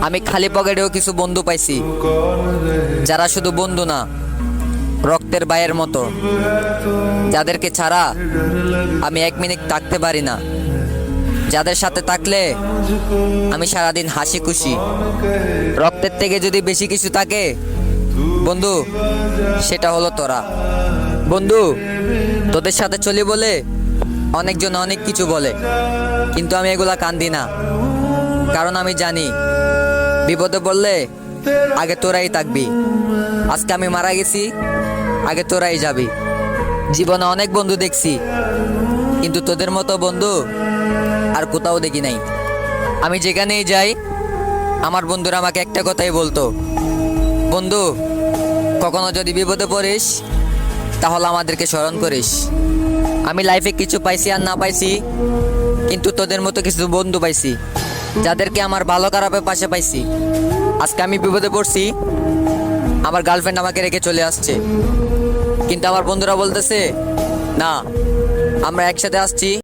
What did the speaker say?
আমি খালি পকেটেও কিছু বন্ধু পাইছি, যারা শুধু বন্ধু না, রক্তের ভাইয়ের মতো, যাদেরকে ছাড়া আমি 1 মিনিট থাকতে পারি না, যাদের সাথে থাকলে আমি সারাদিন হাসি খুশি। রক্তের থেকে যদি বেশি কিছু থাকে বন্ধু, সেটা হলো তোরা। বন্ধু, তোদের সাথে চলি বলে অনেকজন অনেক কিছু বলে, কিন্তু আমি এগুলা কান্দি না, কারণ আমি জানি বিপদে পড়লে আগে তোরাই থাকবি। আজকে আমি মারা গেছি, আগে তোরাই যাবি। জীবনে অনেক বন্ধু দেখছি, কিন্তু তোদের মতো বন্ধু আর কোথাও দেখি নাই। আমি যেখানেই যাই আমার বন্ধুরা আমাকে একটা কথাই বলতো, বন্ধু কখনো যদি বিপদে পড়িস তাহলে আমাদেরকে স্মরণ করিস। আমি লাইফে কিছু পাইছি আর না পাইছি, কিন্তু তোদের মতো কিছু বন্ধু পাইছি, যাদেরকে আমার ভালো খারাপের পাশে পাইছি। আজকে আমি বিপদে পড়ছি, আমার গার্লফ্রেন্ড আমাকে রেখে চলে আসছে, কিন্তু আমার বন্ধুরা বলতেছে না, আমরা একসাথে আসছি,